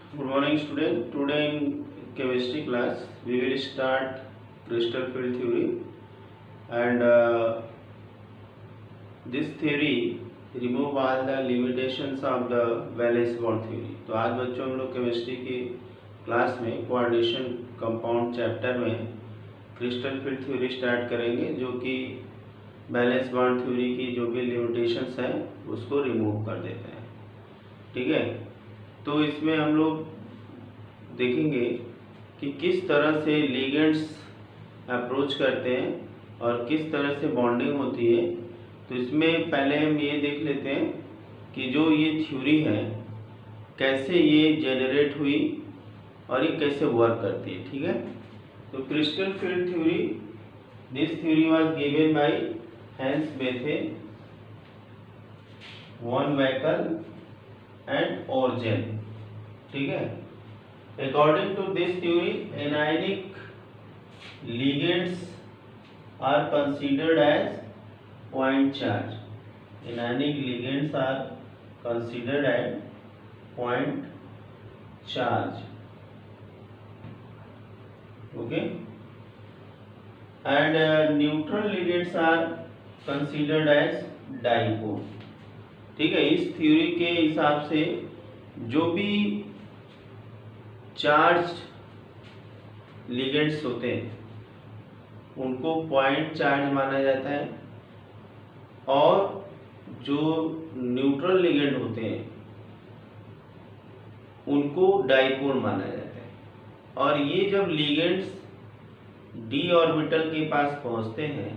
Good morning, student. Today in chemistry class, we will start crystal field theory, and this theory remove all the limitations of the valence bond theory. तो आज बच्चों हम लोग chemistry की class में coordination compound chapter में crystal field theory start करेंगे, जो कि बैलेंस बॉन्ड थ्योरी की जो भी लिमिटेशंस हैं उसको रिमूव कर देते हैं। ठीक है, तो इसमें हम लोग देखेंगे कि किस तरह से लिगेंड्स अप्रोच करते हैं और किस तरह से बॉन्डिंग होती है। तो इसमें पहले हम ये देख लेते हैं कि जो ये थ्योरी है कैसे ये जनरेट हुई और ये कैसे वर्क करती है। ठीक है, तो crystal field theory, this theory was given by Hans Bethe, Van वैकल एंड ओर्जेन। ठीक है, according to this theory, anionic ligands are considered as point charge. Anionic ligands are considered as point charge. Okay, and neutral ligands are considered as dipole. ठीक है, इस theory के हिसाब से जो भी चार्ज लिगेंड्स होते हैं उनको पॉइंट चार्ज माना जाता है, और जो न्यूट्रल लिगेंड होते हैं उनको डाइपोल माना जाता है। और ये जब लिगेंड्स डी ऑर्बिटल के पास पहुंचते हैं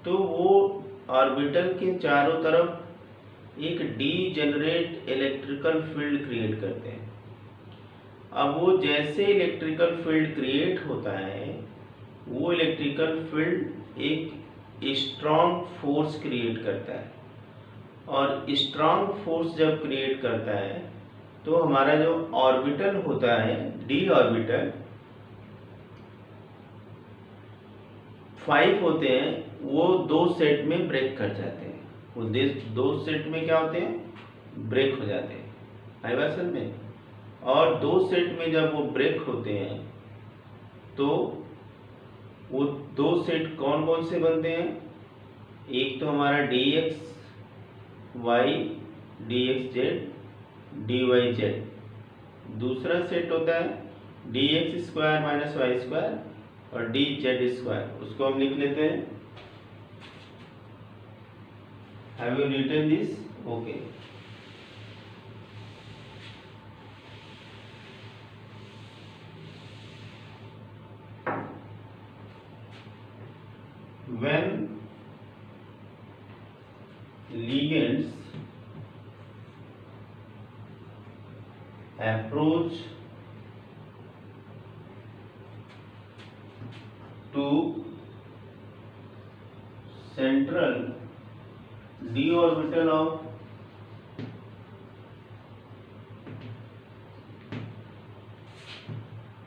तो वो ऑर्बिटल के चारों तरफ एक D generate electrical field create करते हैं। अब वो जैसे इलेक्ट्रिकल फील्ड क्रिएट होता है, वो इलेक्ट्रिकल फील्ड एक स्ट्रॉन्ग फोर्स क्रिएट करता है, और स्ट्रॉन्ग फोर्स जब क्रिएट करता है तो हमारा जो ऑर्बिटल होता है, डी ऑर्बिटल 5 होते हैं, वो दो सेट में ब्रेक कर जाते हैं। वो दो सेट में क्या होते हैं, ब्रेक हो जाते हैं, आई बात समझ में। और दो सेट में जब वो ब्रेक होते हैं तो वो दो सेट कौन कौन से बनते हैं, एक तो हमारा D X Y, D X Z, D Y Z. दूसरा सेट होता है D X square minus Y square और डी जेड स्क्वायर। उसको हम लिख लेते हैं, have you written this? Okay. When ligands approach to central d orbital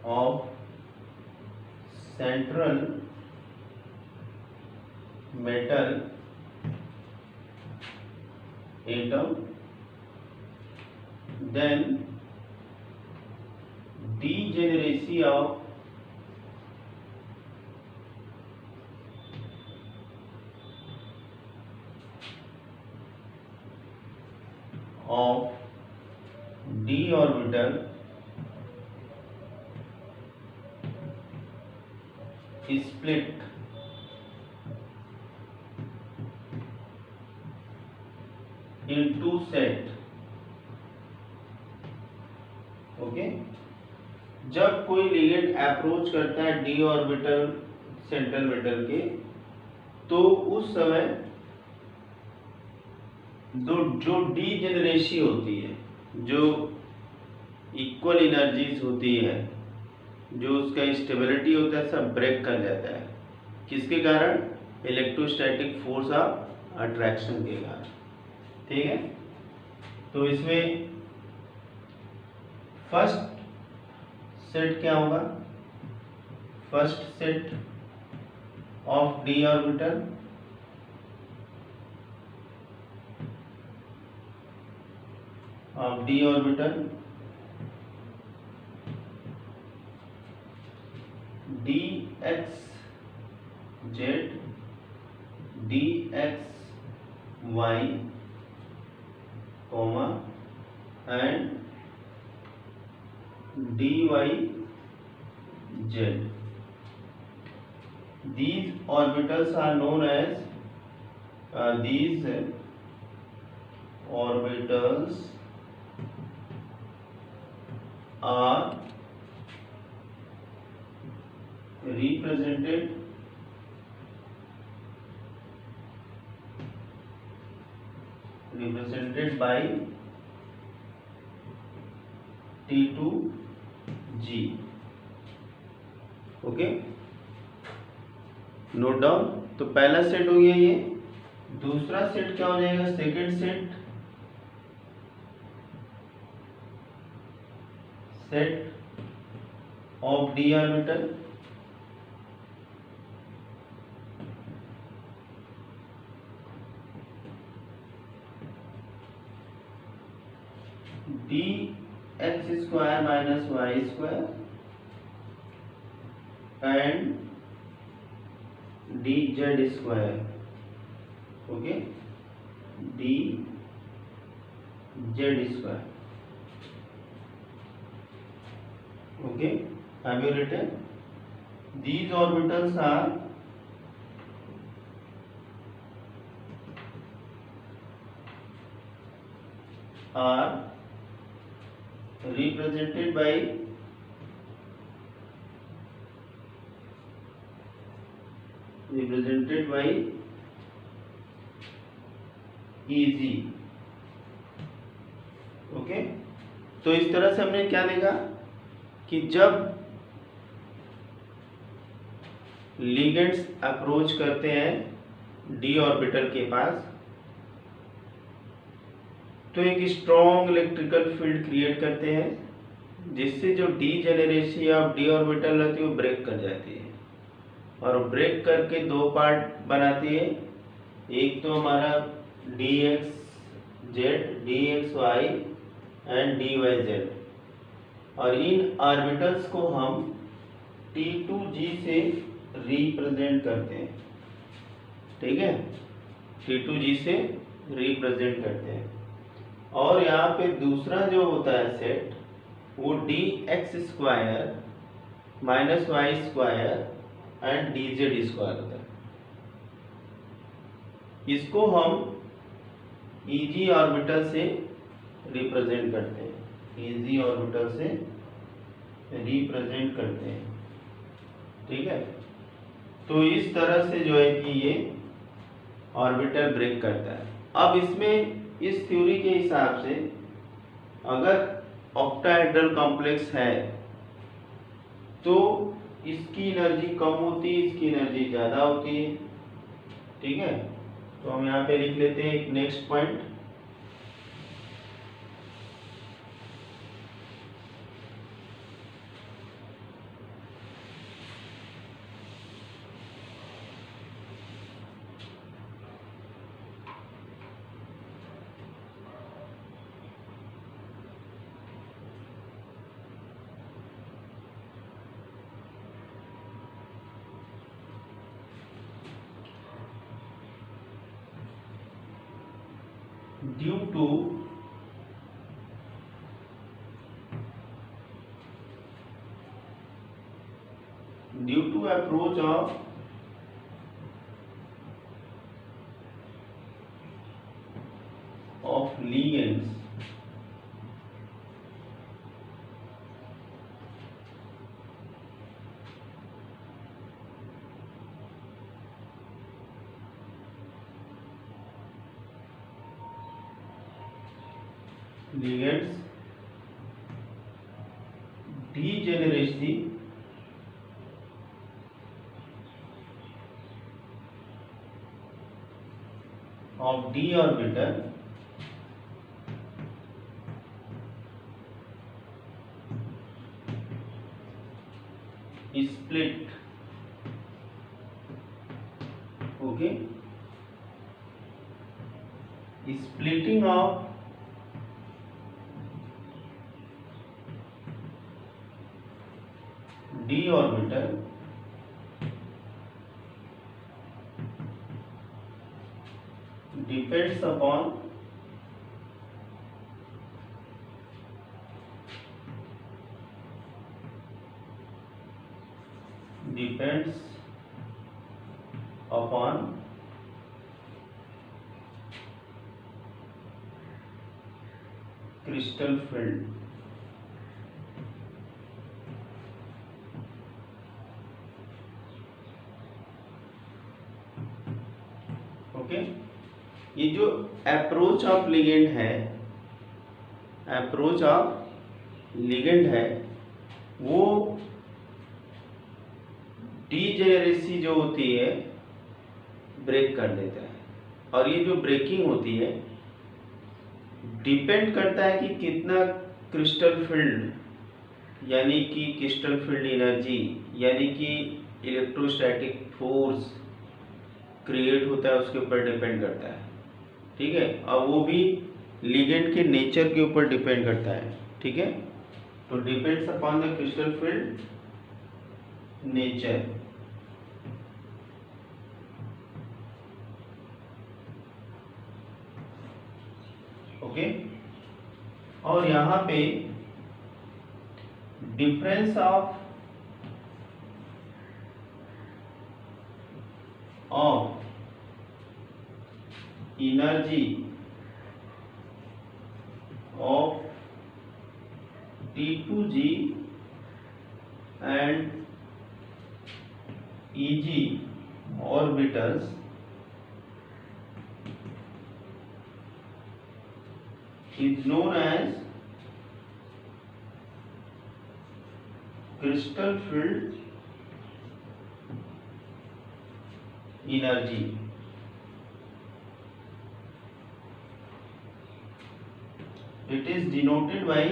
of central metal atom, then degeneracy of d orbital split in two set। Okay, जब कोई ligand approach करता है D orbital central metal के, तो उस समय जो degeneracy होती है, जो इक्वल एनर्जीज होती है, जो उसका स्टेबिलिटी होता है, सब ब्रेक कर जाता है। किसके कारण? इलेक्ट्रोस्टैटिक फोर्स ऑफ अट्रैक्शन के कारण। ठीक है, तो इसमें फर्स्ट सेट क्या होगा, first set of D orbital of d orbital D X Z D X Y comma and dy z. These orbitals are known as these orbitals are represented by T2G. Okay, note down. तो पहला set हो गया ये। दूसरा set क्या हो जाएगा? Second set of D orbital D X square minus Y square and D Z square. Okay, D Z square. Okay, have you written? These orbitals are represented by EG। Okay, तो इस तरह से हमने क्या देखा कि जब लिगेंड्स अप्रोच करते हैं डी ऑर्बिटल के पास तो एक स्ट्रॉन्ग इलेक्ट्रिकल फील्ड क्रिएट करते हैं जिससे जो डी जेनरेसी ऑफ डी ऑर्बिटल रहती है वो ब्रेक कर जाती है और ब्रेक करके दो पार्ट बनाती है। एक तो हमारा D X Z D X Y and D Y Z और इन ऑर्बिटल्स को हम T2G से रिप्रेजेंट करते हैं। ठीक है, T2G से रिप्रेजेंट करते हैं। और यहाँ पे दूसरा जो होता है सेट वो D X square minus Y square and D Z square होता है। इसको हम EG ऑर्बिटल से रिप्रेजेंट करते हैं, EG ऑर्बिटल से रिप्रेजेंट करते हैं। ठीक है, तो इस तरह से जो है कि ये ऑर्बिटल ब्रेक करता है। अब इसमें इस थ्योरी के हिसाब से अगर ऑक्टाहेड्रल कॉम्प्लेक्स है तो इसकी एनर्जी कम होती है, इसकी एनर्जी ज़्यादा होती है। ठीक है, तो हम यहाँ पे लिख लेते हैं एक next point. Due to approach of ligands degeneracy of d orbital split। okay, splitting of d orbital depends upon crystal field. Okay, ये जो अप्रोच ऑफ लिगेंड है, वो डीजेनेरेसी जो होती है ब्रेक कर देता है। और ये जो ब्रेकिंग होती है डिपेंड करता है कि कितना क्रिस्टल फील्ड यानी कि क्रिस्टल फील्ड एनर्जी यानी कि इलेक्ट्रोस्टैटिक फोर्स क्रिएट होता है, उसके ऊपर डिपेंड करता है। ठीक है, और वो भी लिगेंड के नेचर के ऊपर डिपेंड करता है। ठीक है, तो depends upon the crystal field nature. Okay, और यहाँ पे difference of energy of T2G and EG orbitals is known as crystal field energy. It is denoted by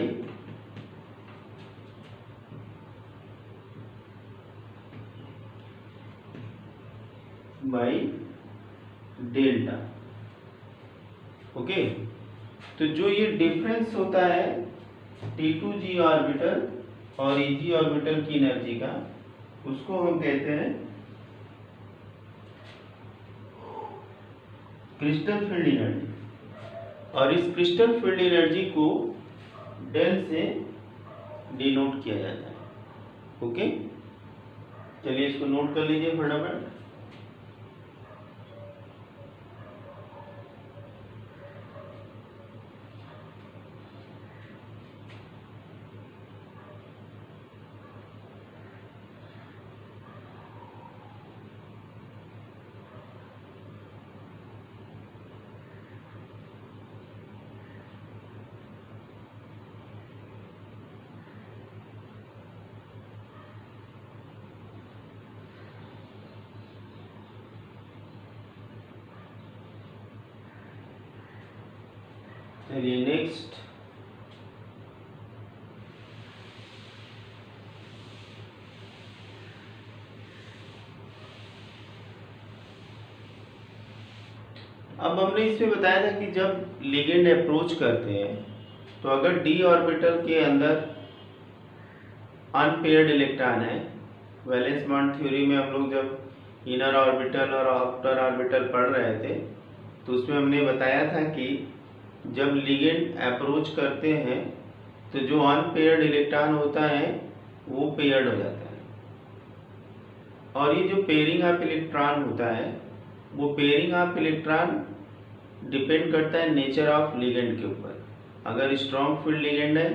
delta. Okay, तो जो ये डिफरेंस होता है T2G ऑर्बिटल और EG ऑर्बिटल की एनर्जी का, उसको हम कहते हैं क्रिस्टल फील्ड एनर्जी। और इस क्रिस्टल फील्ड एनर्जी को डेल से डिनोट किया जाता है। ओके, चलिए इसको नोट कर लीजिए फटाफट। चलिए नेक्स्ट, अब हमने इसमें बताया था कि जब लिगेंड अप्रोच करते हैं तो अगर डी ऑर्बिटल के अंदर अनपेयर्ड इलेक्ट्रॉन है, वैलेंस बॉन्ड थ्योरी में हम लोग जब इनर ऑर्बिटल और आउटर ऑर्बिटल पढ़ रहे थे तो उसमें हमने बताया था कि जब लिगेंड अप्रोच करते हैं तो जो अनपेयर्ड इलेक्ट्रॉन होता है वो पेयर्ड हो जाता है। और ये जो पेयरिंग ऑफ इलेक्ट्रॉन होता है वो पेयरिंग ऑफ इलेक्ट्रॉन डिपेंड करता है नेचर ऑफ लिगेंड के ऊपर। अगर स्ट्रॉन्ग फील्ड लिगेंड है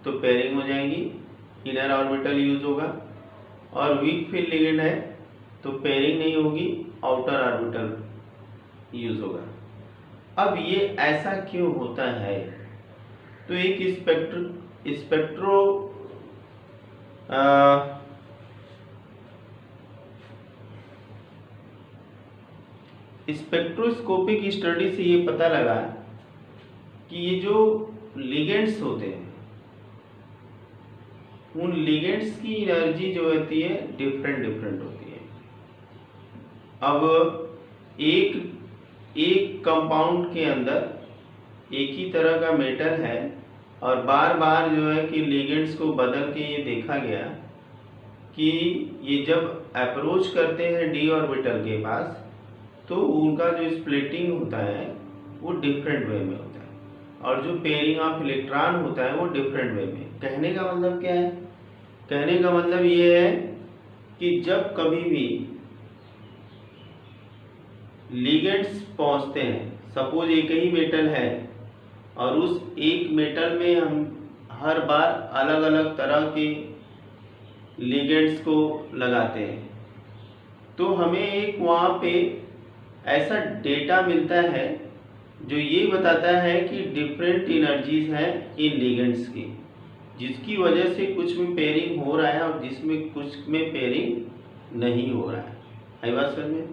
तो पेयरिंग हो जाएंगी, इनर ऑर्बिटल यूज होगा, और वीक फील्ड लिगेंड है तो पेयरिंग नहीं होगी, आउटर ऑर्बिटल यूज होगा। अब ये ऐसा क्यों होता है? तो एक स्पेक्ट्रोस्कोपिक स्टडी से ये पता लगा कि ये जो लिगेंड्स होते हैं उन लिगेंड्स की एनर्जी जो होती है डिफरेंट होती है। अब एक कंपाउंड के अंदर एक ही तरह का मेटल है और बार बार जो है कि लिगेंड्स को बदल के ये देखा गया कि ये जब अप्रोच करते हैं डी ऑर्बिटल के पास तो उनका जो स्प्लिटिंग होता है वो डिफरेंट वे में होता है, और जो पेयरिंग ऑफ इलेक्ट्रॉन होता है वो डिफरेंट वे में। कहने का मतलब क्या है? कहने का मतलब ये है कि जब कभी भी लिगेंड्स पहुंचते हैं, सपोज एक ही मेटल है और उस एक मेटल में हम हर बार अलग अलग तरह के लिगेंड्स को लगाते हैं, तो हमें एक वहाँ पे ऐसा डेटा मिलता है जो ये बताता है कि डिफरेंट एनर्जीज हैं इन लिगेंड्स की, जिसकी वजह से कुछ में पेयरिंग हो रहा है और जिसमें कुछ में पेयरिंग नहीं हो रहा है। आई बात समझ में?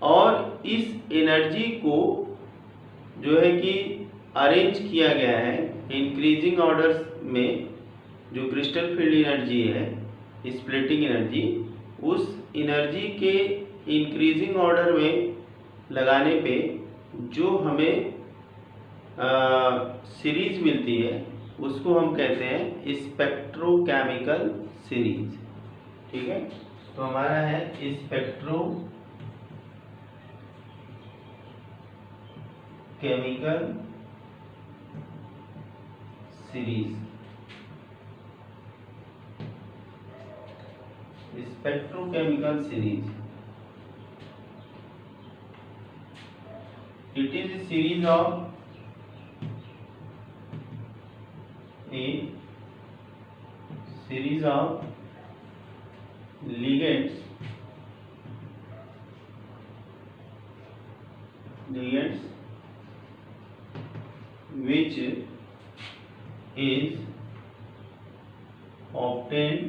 और इस एनर्जी को जो है कि अरेंज किया गया है इंक्रीजिंग ऑर्डर्स में। जो क्रिस्टल फील्ड एनर्जी है, स्प्लिटिंग एनर्जी, उस एनर्जी के इंक्रीजिंग ऑर्डर में लगाने पे जो हमें सीरीज मिलती है उसको हम कहते हैं स्पेक्ट्रोकेमिकल सीरीज। ठीक है, तो हमारा है spectrochemical series. Spectrochemical series, it is a series of ligands which is obtained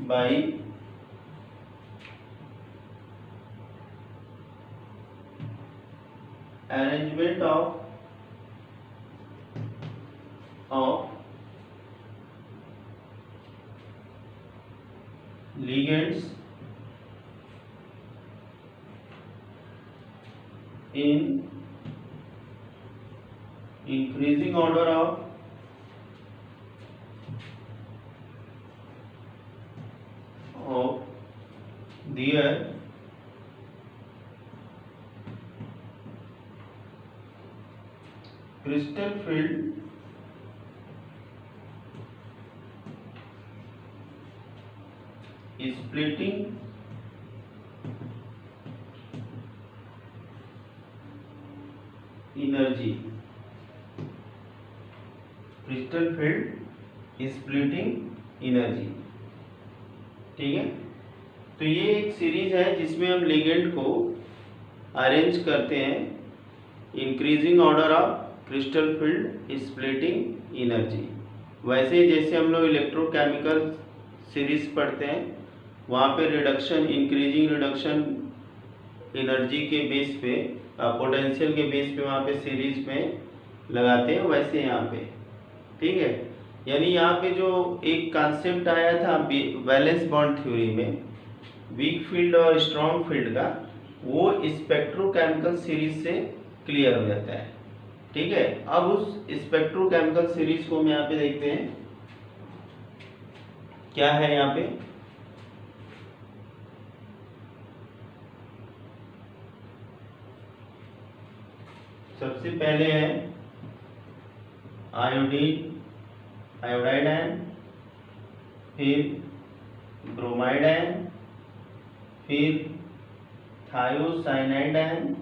by arrangement of ligands in increasing order of their crystal field splitting energy. Crystal field splitting energy. ठीक है, तो ये एक सीरीज है जिसमें हम ligand को arrange करते हैं increasing order of crystal field splitting energy. वैसे जैसे हम लोग इलेक्ट्रोकेमिकल सीरीज पढ़ते हैं, वहाँ पे रिडक्शन, इंक्रीजिंग रिडक्शन एनर्जी के बेस पे, पोटेंशियल के बेस पे वहाँ पे सीरीज में लगाते हैं, वैसे यहाँ पे। ठीक है, यानी यहाँ पे जो एक कॉन्सेप्ट आया था वैलेंस बॉन्ड थ्योरी में, वीक फील्ड और स्ट्रॉन्ग फील्ड का, वो स्पेक्ट्रोकेमिकल सीरीज से क्लियर हो जाता है। ठीक है, अब उस स्पेक्ट्रोकेमिकल सीरीज को हम यहाँ पे देखते हैं क्या है। यहाँ पे सबसे पहले है आयोडीन, आयोडाइड आयन, फिर ब्रोमाइड आयन, फिर थायोसाइनाइड आयन,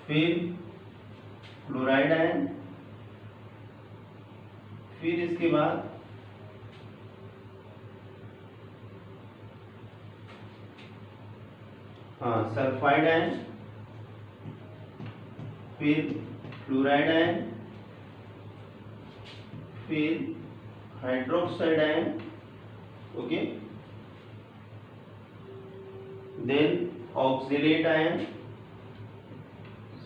फिर फ्लोराइड आयन, फिर इसके बाद सल्फाइड आयन, फिर फ्लोराइड आयन, फिर hydroxide ion, okay, then oxalate ion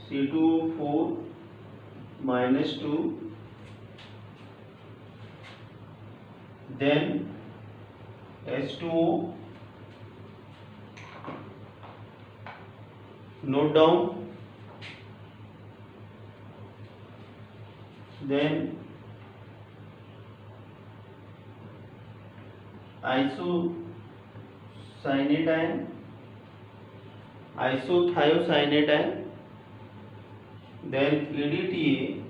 C2O4 -2, then H2O, note down, then isocyanidine, isothiocyanidine, then EDTA,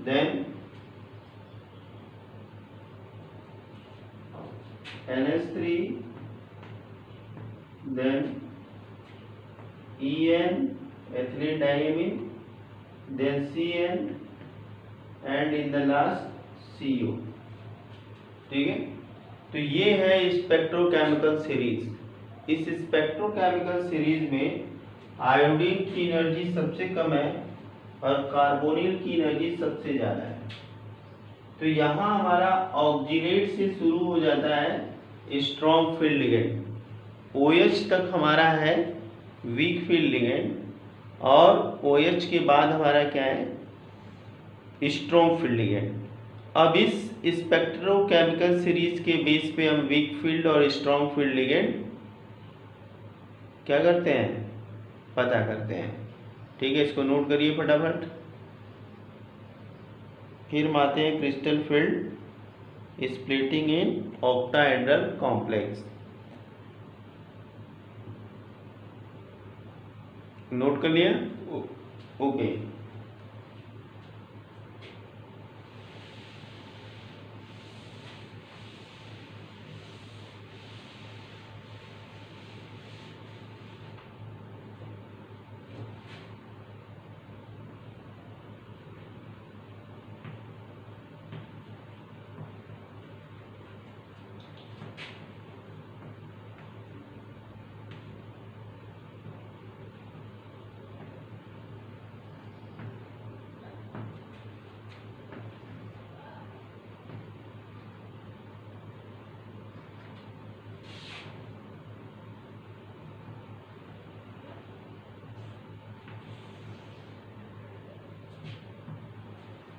then NH3, then EN, ethylene diamine, then CN, and in the last CO. ठीक है, तो ये है spectrochemical series. इस spectrochemical series में iodine की energy सबसे कम है और कार्बोनिल की एनर्जी सबसे ज्यादा है। तो यहाँ हमारा ऑक्सीनेट से शुरू हो जाता है स्ट्रॉन्ग फील्ड लिगेंड, OH तक हमारा है वीक फील्ड लिगेंड, और OH के बाद हमारा क्या है, स्ट्रॉन्ग फील्ड लिगेंड। अब इस स्पेक्ट्रोकेमिकल सीरीज के बेस पे हम वीक फील्ड और स्ट्रॉन्ग फील्ड लिगेंड क्या करते हैं, पता करते हैं। ठीक है, इसको नोट करिए फटाफट। फिर हम आते हैं crystal field splitting in octahedral complex. Note कर लिया? Okay.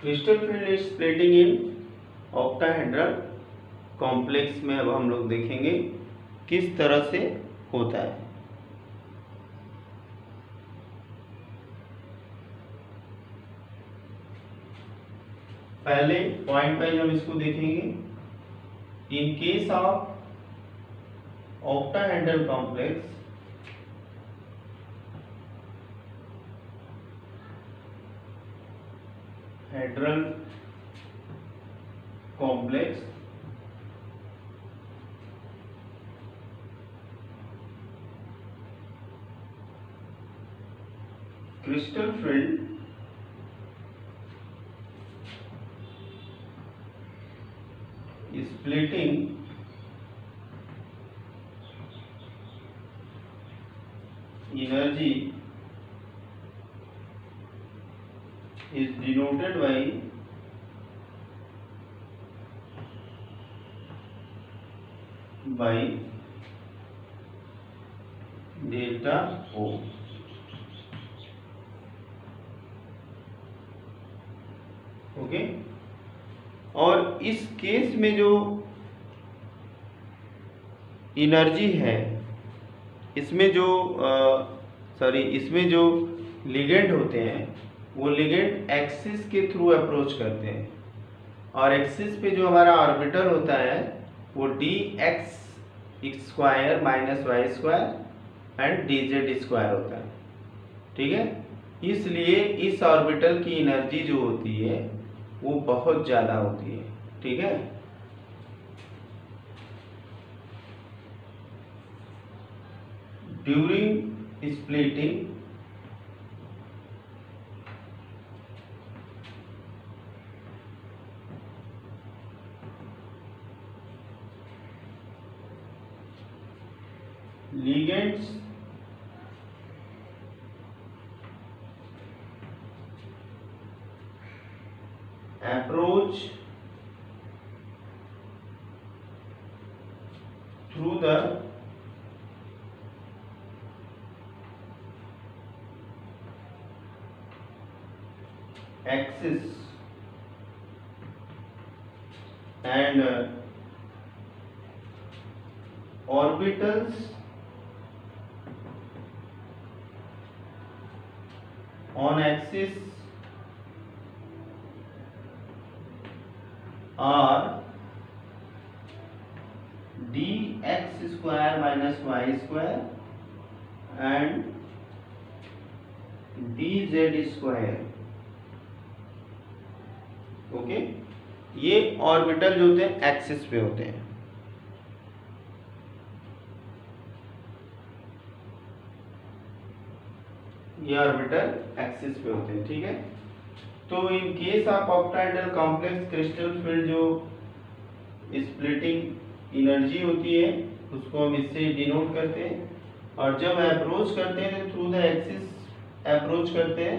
Crystal field splitting in octahedral complex में अब हम लोग देखेंगे किस तरह से होता है। पहले पॉइंट वाइज हम इसको देखेंगे। In case of octahedral complex, hedral complex, crystal field splitting energy is denoted by delta O। Okay, और इस केस में जो एनर्जी है, इसमें जो इसमें जो लिगेंड होते हैं वो लिगेंड एक्सिस के थ्रू अप्रोच करते हैं, और एक्सिस पे जो हमारा ऑर्बिटल होता है वो dx² minus y² and dz² होता है। ठीक है, इसलिए इस ऑर्बिटल की एनर्जी जो होती है वो बहुत ज्यादा होती है। ठीक है, during splitting ligands approach through the axis and orbitals on axis are dx square minus y square and dz square। Okay, ये ऑर्बिटल जो होते हैं एक्सिस पे होते हैं। ये ऑर्बिटल एक्सिस पे होते हैं, ठीक है। तो इन case of octahedral complex crystal field जो स्प्लिटिंग एनर्जी होती है उसको हम इससे डिनोट करते हैं, और जब अप्रोच करते हैं तो थ्रू द एक्सिस अप्रोच करते हैं,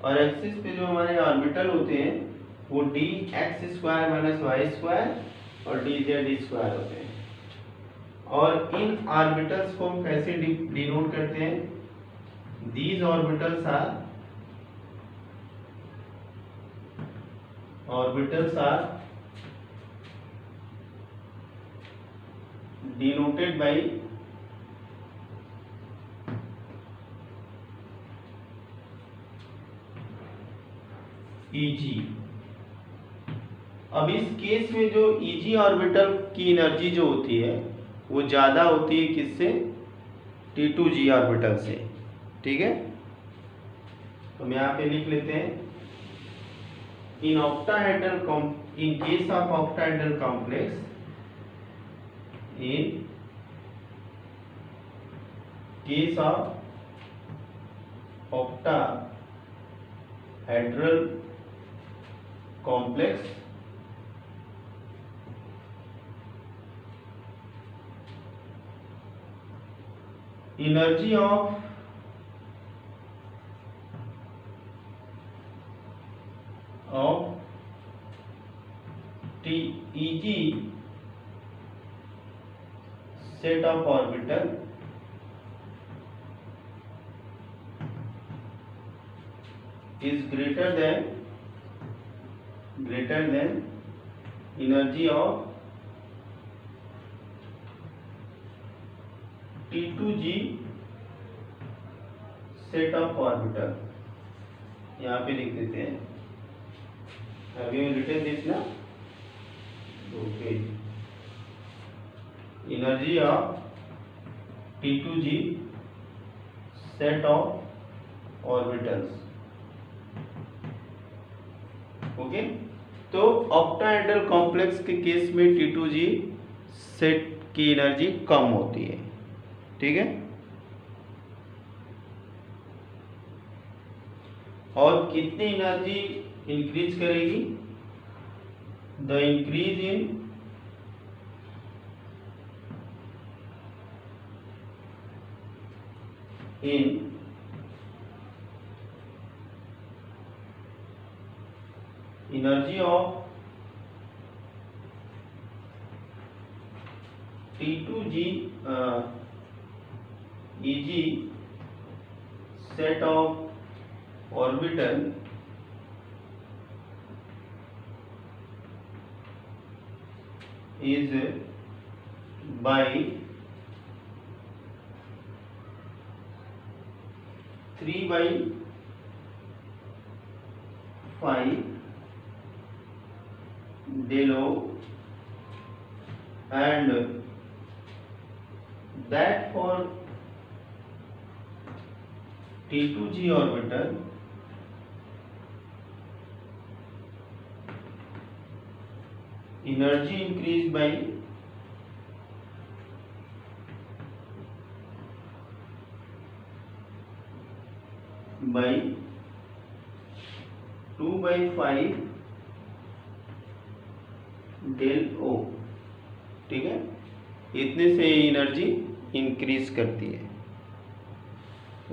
और एक्सिस पे जो हमारे ऑर्बिटल होते हैं वो D X square minus Y square और डी जेड स्क्वायर होते हैं। और इन ऑर्बिटल्स को हम कैसे डिनोट करते हैं? These orbitals are denoted by Eg। अब इस केस में जो Eg ऑर्बिटल की एनर्जी जो होती है वो ज्यादा होती है किससे? T2G ऑर्बिटल से, ठीक है। तो हम यहाँ पे लिख लेते हैं इन case of octahedral complex, in case of octahedral complex, energy of Eg set of orbital is greater than energy of T2G set of orbital। यहाँ पे लिख देते हैं, have you written this ना? Okay, energy of T2G set of orbitals। Okay, तो octahedral complex के case में T2G set की एनर्जी कम होती है, ठीक है। और कितनी एनर्जी इंक्रीज करेगी? The increase in energy of T2G Eg set of orbital is by 3/5 del O, and that for T2G orbital energy increased by 2/5 del O, ठीक है। इतने से एनर्जी इंक्रीज करती है।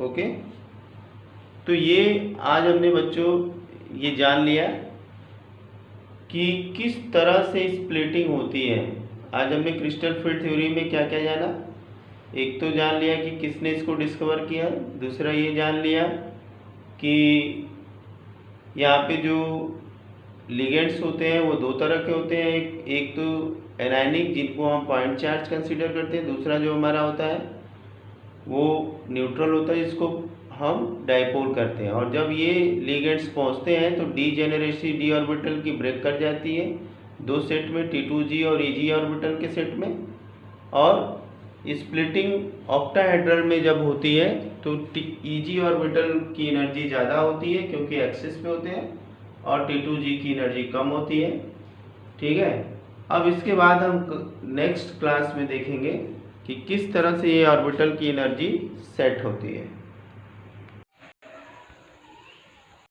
ओके, तो ये आज हमने बच्चों ये जान लिया कि किस तरह से स्प्लिटिंग होती है। आज हमने क्रिस्टल फील्ड थ्योरी में क्या क्या जाना? एक तो जान लिया कि किसने इसको डिस्कवर किया, दूसरा ये जान लिया कि यहाँ पे जो लिगेंड्स होते हैं वो दो तरह के होते हैं, एक तो एनायनिक जिनको हम पॉइंट चार्ज कंसीडर करते हैं, दूसरा जो हमारा होता है वो न्यूट्रल होता है जिसको हम डाइपोल करते हैं, और जब ये लिगेंड्स पहुंचते हैं तो डीजेनेरेसी डी ऑर्बिटल की ब्रेक कर जाती है दो सेट में, T2G और EG ऑर्बिटल के सेट में। और स्प्लिटिंग ऑक्टाहेड्रल में जब होती है तो EG ऑर्बिटल की एनर्जी ज़्यादा होती है क्योंकि एक्सिस पे होते हैं, और T2G की एनर्जी कम होती है। ठीक है, अब इसके बाद हम नेक्स्ट क्लास में देखेंगे कि किस तरह से ये ऑर्बिटल की एनर्जी सेट होती है।